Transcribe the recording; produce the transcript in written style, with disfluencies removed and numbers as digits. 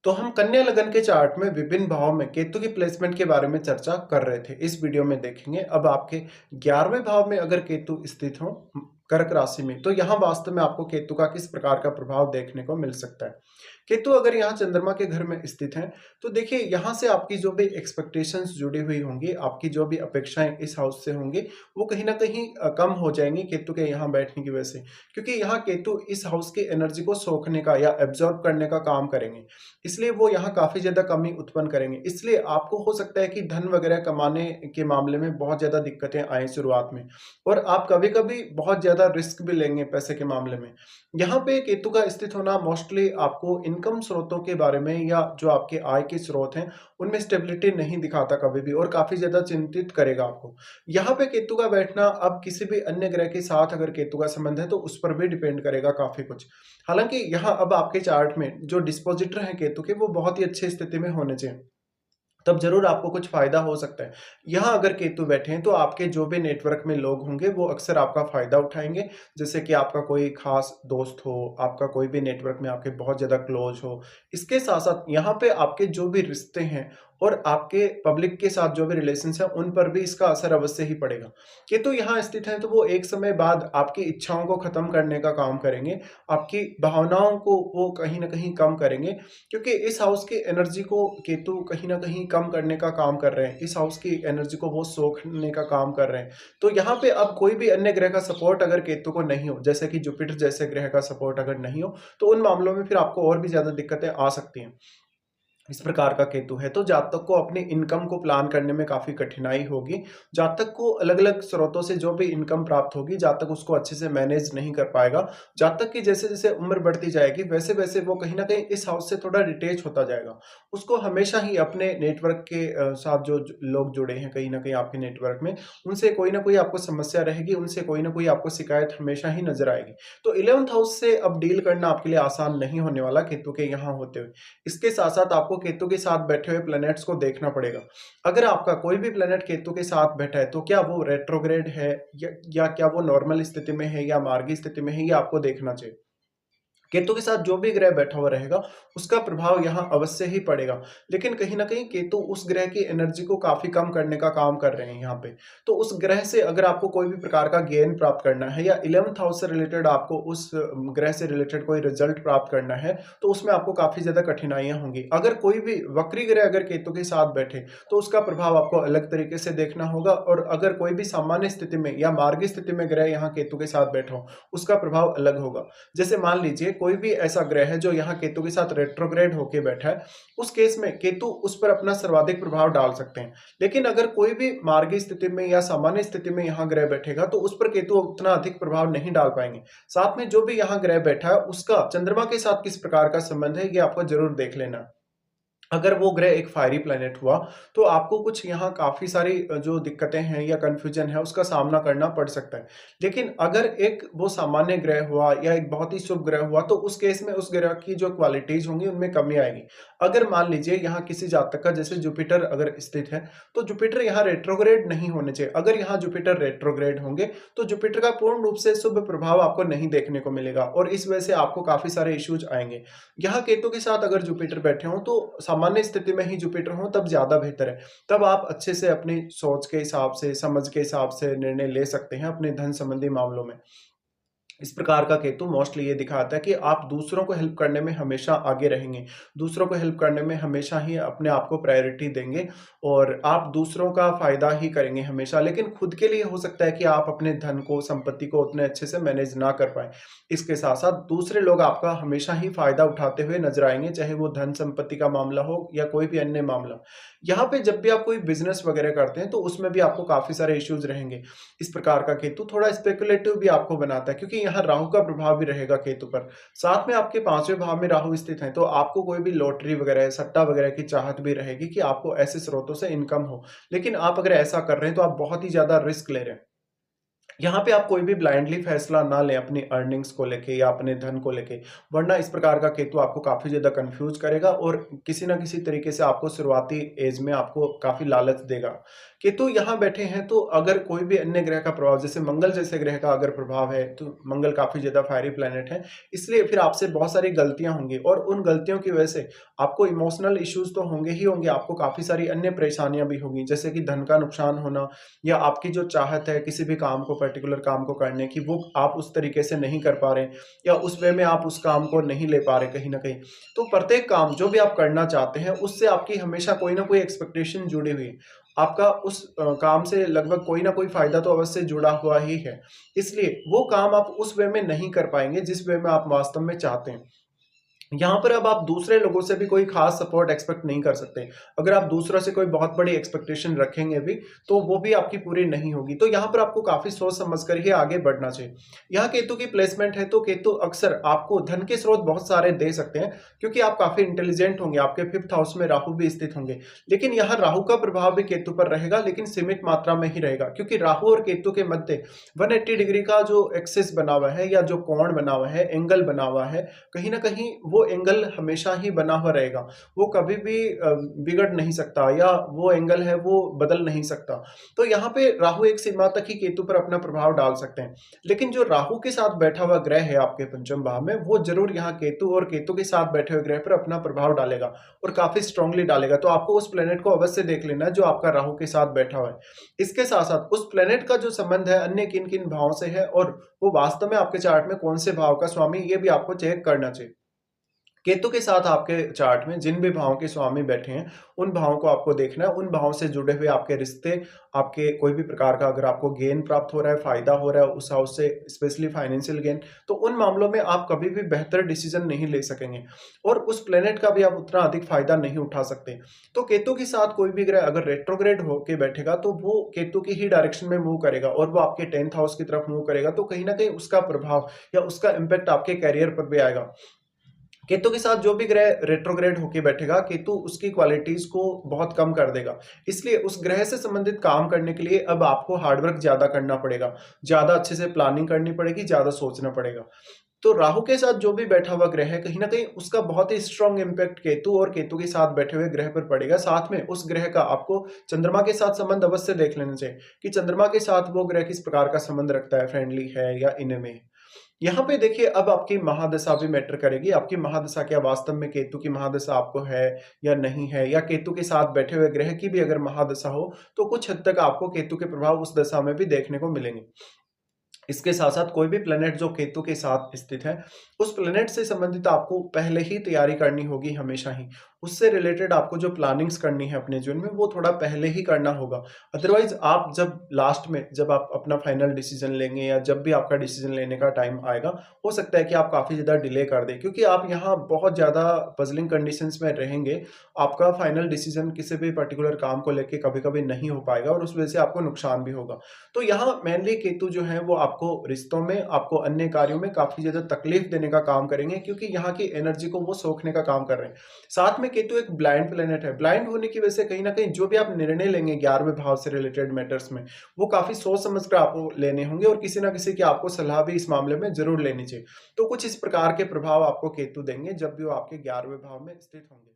तो हम कन्या लगन के चार्ट में विभिन्न भावों में केतु की प्लेसमेंट के बारे में चर्चा कर रहे थे। इस वीडियो में देखेंगे अब आपके 11वें भाव में अगर केतु स्थित हो कर्क राशि में, तो यहाँ वास्तव में आपको केतु का किस प्रकार का प्रभाव देखने को मिल सकता है। केतु अगर यहाँ चंद्रमा के घर में स्थित है, तो देखिए यहाँ से आपकी जो भी एक्सपेक्टेशंस जुड़ी हुई होंगी, आपकी जो भी अपेक्षाएं इस हाउस से होंगी, वो कहीं ना कहीं कम हो जाएंगी केतु के यहाँ बैठने की वजह से। क्योंकि यहाँ केतु इस हाउस की एनर्जी को सोखने का या एब्जॉर्ब करने का काम करेंगे, इसलिए वो यहाँ काफ़ी ज़्यादा कमी उत्पन्न करेंगे। इसलिए आपको हो सकता है कि धन वगैरह कमाने के मामले में बहुत ज़्यादा दिक्कतें आएँ शुरुआत में, और आप कभी-कभी बहुत ज़्यादा रिस्क भी लेंगे पैसे के मामले में। यहाँ पे केतु का स्थित होना मोस्टली आपको इनकम स्रोतों के बारे में या जो आपके आय के स्रोत हैं, उनमें स्टेबिलिटी नहीं दिखाता कभी भी, और काफ़ी ज़्यादा चिंतित करेगा आपको। यहाँ पे केतु का बैठना अब किसी भी अन्य ग्रह के साथ अगर केतु का संबंध है, तो उस पर भी डिपेंड करेगा काफ़ी कुछ। हालाँकि यहाँ अब आपके चार्ट में जो डिस्पोज़िटर हैं केतु के, वो बहुत ही अच्छी स्थिति में होने चाहिए। तब ज़रूर आपको कुछ फ़ायदा हो सकता है। यहाँ अगर केतु बैठे हैं, तो आपके जो भी नेटवर्क में लोग होंगे, वो अक्सर आपका फ़ायदा उठाएँगे। जैसे कि आपका कोई ख़ास दोस्त हो, आपका कोई भी नेटवर्क में आपके बहुत ज़्यादा क्लोज़ हो। इसके साथ-साथ यहाँ पे आपके जो भी रिश्ते हैं और आपके पब्लिक के साथ जो भी रिलेशंस हैं, उन पर भी इसका असर अवश्य ही पड़ेगा। केतु यहाँ स्थित हैं, तो वो एक समय बाद आपकी इच्छाओं को ख़त्म करने का काम करेंगे। आपकी भावनाओं को वो कहीं न कहीं कम करेंगे, क्योंकि इस हाउस की एनर्जी को केतु कहीं न कहीं कम करने का काम कर रहे हैं। इस हाउस की एनर्जी को वो सोखने का काम कर रहे हैं। तो यहाँ पे अब कोई भी अन्य ग्रह का सपोर्ट अगर केतु को नहीं हो, जैसे कि जुपिटर जैसे ग्रह का सपोर्ट अगर नहीं हो, तो उन मामलों में फिर आपको और भी ज़्यादा दिक्कतें आ सकती हैं। इस प्रकार का केतु है, तो जातक को अपनी इनकम को प्लान करने में काफ़ी कठिनाई होगी। जातक को अलग-अलग स्रोतों से जो भी इनकम प्राप्त होगी, जातक उसको अच्छे से मैनेज नहीं कर पाएगा। जातक की जैसे-जैसे उम्र बढ़ती जाएगी, वैसे-वैसे वो कहीं न कहीं इस हाउस से थोड़ा डिटैच होता जाएगा। उसको हमेशा ही अपने नेटवर्क के साथ जो ज लोग जुड़े हैं कहीं न कहीं आपके नेटवर्क में, उनसे कोई न कोई आपको समस्या रहेगी, उनसे कोई न कोई आपको शिकायत हमेशा ही नज़र आएगी। तो 11th हाउस से अब डील करना आपके लिए आसान नहीं होने वाला केतु के यहाँ होते हुए। इसके साथ-साथ आपको केतु के साथ बैठे हुए प्लैनेट्स को देखना पड़ेगा। अगर आपका कोई भी प्लैनेट केतु के साथ बैठा है, तो क्या वो रेट्रोग्रेड है या क्या वो नॉर्मल स्थिति में है या मार्गी स्थिति में है, ये आपको देखना चाहिए। केतु के साथ जो भी ग्रह बैठा हुआ रहेगा, उसका प्रभाव यहाँ अवश्य ही पड़ेगा। लेकिन कहीं न कहीं केतु उस ग्रह की एनर्जी को काफ़ी कम करने का काम कर रहे हैं यहाँ पे। तो उस ग्रह से अगर आपको कोई भी प्रकार का गेन प्राप्त करना है या 11th हाउस से रिलेटेड आपको उस ग्रह से रिलेटेड कोई रिज़ल्ट प्राप्त करना है, तो उसमें आपको काफ़ी ज़्यादा कठिनाइयाँ होंगी। अगर कोई भी वक्री ग्रह अगर केतु के साथ बैठे, तो उसका प्रभाव आपको अलग तरीके से देखना होगा, और अगर कोई भी सामान्य स्थिति में या मार्गी स्थिति में ग्रह यहाँ केतु के साथ बैठा हो, उसका प्रभाव अलग होगा। जैसे मान लीजिए कोई भी ऐसा ग्रह है जो यहाँ केतु के साथ रेट्रोग्रेड होके बैठा है, उस केस में केतु उस पर अपना सर्वाधिक प्रभाव डाल सकते हैं। लेकिन अगर कोई भी मार्गी स्थिति में या सामान्य स्थिति में यहाँ ग्रह बैठेगा, तो उस पर केतु उतना अधिक प्रभाव नहीं डाल पाएंगे। साथ में जो भी यहाँ ग्रह बैठा है, उसका चंद्रमा के साथ किस प्रकार का संबंध है, ये आपको जरूर देख लेना। अगर वो ग्रह एक फायरी प्लैनेट हुआ, तो आपको कुछ यहाँ काफ़ी सारी जो दिक्कतें हैं या कन्फ्यूजन है, उसका सामना करना पड़ सकता है। लेकिन अगर एक वो सामान्य ग्रह हुआ या एक बहुत ही शुभ ग्रह हुआ, तो उस केस में उस ग्रह की जो क्वालिटीज़ होंगी, उनमें कमी आएगी। अगर मान लीजिए यहाँ किसी जातक का जैसे जुपिटर अगर स्थित है, तो जुपिटर यहाँ रेट्रोग्रेड नहीं होने चाहिए। अगर यहाँ जुपिटर रेट्रोग्रेड होंगे, तो जुपिटर का पूर्ण रूप से शुभ प्रभाव आपको नहीं देखने को मिलेगा, और इस वजह से आपको काफ़ी सारे इश्यूज आएँगे। यहाँ केतु के साथ अगर जुपिटर बैठे हों, तो सामान्य स्थिति में ही जुपिटर हो, तब ज़्यादा बेहतर है। तब आप अच्छे से अपनी सोच के हिसाब से, समझ के हिसाब से निर्णय ले सकते हैं अपने धन संबंधी मामलों में। इस प्रकार का केतु मोस्टली ये दिखाता है कि आप दूसरों को हेल्प करने में हमेशा आगे रहेंगे। दूसरों को हेल्प करने में हमेशा ही अपने आप को प्रायोरिटी देंगे, और आप दूसरों का फ़ायदा ही करेंगे हमेशा। लेकिन खुद के लिए हो सकता है कि आप अपने धन को, संपत्ति को उतने अच्छे से मैनेज ना कर पाएँ। इसके साथ-साथ दूसरे लोग आपका हमेशा ही फ़ायदा उठाते हुए नज़र आएँगे, चाहे वो धन संपत्ति का मामला हो या कोई भी अन्य मामला। यहाँ पे जब भी आप कोई बिज़नेस वग़ैरह करते हैं, तो उसमें भी आपको काफ़ी सारे इश्यूज़ रहेंगे। इस प्रकार का केतु थोड़ा स्पेकुलेटिव भी आपको बनाता है, क्योंकि यहाँ राहु का प्रभाव भी रहेगा केतु पर। साथ में आपके 5वें भाव में राहु स्थित हैं, तो आपको कोई भी लॉटरी वगैरह, सट्टा वगैरह की चाहत भी रहेगी कि आपको ऐसे स्रोतों से इनकम हो। लेकिन आप अगर ऐसा कर रहे हैं, तो आप बहुत ही ज़्यादा रिस्क ले रहे हैं। यहाँ पे आप कोई भी ब्लाइंडली फैसला ना लें अपनी अर्निंग्स को लेके या अपने धन को लेके, वरना इस प्रकार का केतु आपको काफ़ी ज़्यादा कन्फ्यूज़ करेगा और किसी न किसी तरीके से आपको शुरुआती एज में आपको काफ़ी लालच देगा। केतु यहाँ बैठे हैं तो अगर कोई भी अन्य ग्रह का प्रभाव जैसे मंगल जैसे ग्रह का अगर प्रभाव है, तो मंगल काफ़ी ज़्यादा फायरी प्लैनेट है, इसलिए फिर आपसे बहुत सारी गलतियाँ होंगी और उन गलतियों की वजह से आपको इमोशनल इश्यूज़ तो होंगे ही होंगे, आपको काफ़ी सारी अन्य परेशानियाँ भी होंगी, जैसे कि धन का नुकसान होना या आपकी जो चाहत है किसी भी काम को पर्टिकुलर काम को करने की वो आप उस तरीके से नहीं कर पा रहे या उस वे में आप उस काम को नहीं ले पा रहे कहीं न कहीं। तो प्रत्येक काम जो भी आप करना चाहते हैं उससे आपकी हमेशा कोई न कोई एक्सपेक्टेशन जुड़ी हुई है। आपका उस काम से लगभग कोई न कोई फ़ायदा तो अवश्य जुड़ा हुआ ही है। इसलिए वो काम आप उस वे में नहीं कर पाएँगे जिस वे में आप वास्तव में चाहते हैं। यहाँ पर अब आप दूसरे लोगों से भी कोई ख़ास सपोर्ट एक्सपेक्ट नहीं कर सकते। अगर आप दूसरों से कोई बहुत बड़ी एक्सपेक्टेशन रखेंगे भी, तो वो भी आपकी पूरी नहीं होगी। तो यहाँ पर आपको काफ़ी सोच समझ कर ही आगे बढ़ना चाहिए। यहाँ केतु की प्लेसमेंट है, तो केतु अक्सर आपको धन के स्रोत बहुत सारे दे सकते हैं, क्योंकि आप काफ़ी इंटेलिजेंट होंगे, आपके 5th हाउस में राहु भी स्थित होंगे। लेकिन यहाँ राहु का प्रभाव भी केतु पर रहेगा, लेकिन सीमित मात्रा में ही रहेगा, क्योंकि राहु और केतु के मध्य 180 डिग्री का जो एक्सिस बना हुआ है या जो कोण बना हुआ है, एंगल बना हुआ है, कहीं न कहीं वो एंगल हमेशा ही बना हुआ रहेगा। वो कभी भी बिगड़ नहीं सकता या वो एंगल है वो बदल नहीं सकता। तो यहाँ पे राहु एक सीमा तक ही केतु पर अपना प्रभाव डाल सकते हैं। लेकिन जो राहु के साथ बैठा हुआ ग्रह है आपके पंचम भाव में, वो ज़रूर यहाँ केतु और केतु के साथ बैठे हुए ग्रह पर अपना प्रभाव डालेगा और काफ़ी स्ट्रांगली डालेगा। तो आपको उस प्लैनेट को अवश्य देख लेना है जो आपका राहु के साथ बैठा हुआ है। इसके साथ-साथ उस प्लैनेट का जो संबंध है अन्य किन-किन भावों से है और वो वास्तव में आपके चार्ट में कौन से भाव का स्वामी, ये भी आपको चेक करना चाहिए। केतु के साथ आपके चार्ट में जिन भी भावों के स्वामी बैठे हैं, उन भावों को आपको देखना है, उन भावों से जुड़े हुए आपके रिश्ते, आपके कोई भी प्रकार का अगर आपको गेन प्राप्त हो रहा है, फ़ायदा हो रहा है उस हाउस से, स्पेशली फाइनेंशियल गेन, तो उन मामलों में आप कभी भी बेहतर डिसीज़न नहीं ले सकेंगे और उस प्लैनेट का भी आप उतना अधिक फ़ायदा नहीं उठा सकते। तो केतु के साथ कोई भी ग्रह अगर रेट्रोग्रेड होके बैठेगा, तो वो केतु की ही डायरेक्शन में मूव करेगा और वो आपके 10th हाउस की तरफ मूव करेगा, तो कहीं न कहीं उसका प्रभाव या उसका इम्पैक्ट आपके करियर पर भी आएगा। केतु के साथ जो भी ग्रह रेट्रोग्रेड होके बैठेगा, केतु उसकी क्वालिटीज़ को बहुत कम कर देगा। इसलिए उस ग्रह से संबंधित काम करने के लिए अब आपको हार्ड वर्क ज़्यादा करना पड़ेगा। ज़्यादा अच्छे से प्लानिंग करनी पड़ेगी, ज़्यादा सोचना पड़ेगा। तो राहु के साथ जो भी बैठा हुआ ग्रह है, कहीं न कहीं उसका बहुत ही स्ट्रॉन्ग इम्पैक्ट केतु और केतु के साथ बैठे हुए ग्रह पर पड़ेगा। साथ में उस ग्रह का आपको चंद्रमा के साथ संबंध अवश्य देख लेना चाहिए कि चंद्रमा के साथ वो ग्रह किस प्रकार का संबंध रखता है, फ्रेंडली है या इनमे है। यहाँ पे देखिए अब आपकी महादशा भी मैटर करेगी। आपकी महादशा क्या वास्तव में केतु की महादशा आपको है या नहीं है, या केतु के साथ बैठे हुए ग्रह की भी अगर महादशा हो, तो कुछ हद तक आपको केतु के प्रभाव उस दशा में भी देखने को मिलेंगे। इसके साथ-साथ कोई भी प्लैनेट जो केतु के साथ स्थित है, उस प्लैनेट से संबंधित आपको पहले ही तैयारी करनी होगी हमेशा ही। उससे रिलेटेड आपको जो प्लानिंग्स करनी है अपने जीवन में, वो थोड़ा पहले ही करना होगा। अदरवाइज़ आप जब लास्ट में जब आप अपना फाइनल डिसीज़न लेंगे या जब भी आपका डिसीज़न लेने का टाइम आएगा, हो सकता है कि आप काफ़ी ज़्यादा डिले कर दें, क्योंकि आप यहाँ बहुत ज़्यादा पज़लिंग कंडीशंस में रहेंगे। आपका फाइनल डिसीज़न किसी भी पर्टिकुलर काम को लेके कभी-कभी नहीं हो पाएगा और उस वजह से आपको नुकसान भी होगा। तो यहाँ मेनली केतु जो है वो आपको रिश्तों में, आपको अन्य कार्यों में काफ़ी ज़्यादा तकलीफ देने का काम करेंगे, क्योंकि यहाँ की एनर्जी को वो सोखने का काम कर रहे हैं। साथ में केतु एक ब्लाइंड प्लैनेट है। ब्लाइंड होने की वजह से कहीं न कहीं जो भी आप निर्णय लेंगे 11वें भाव से रिलेटेड मैटर्स में, वो काफ़ी सोच समझ कर आपको लेने होंगे और किसी न किसी की आपको सलाह भी इस मामले में ज़रूर लेनी चाहिए। तो कुछ इस प्रकार के प्रभाव आपको केतु देंगे जब भी वो आपके 11वें भाव में स्थित होंगे।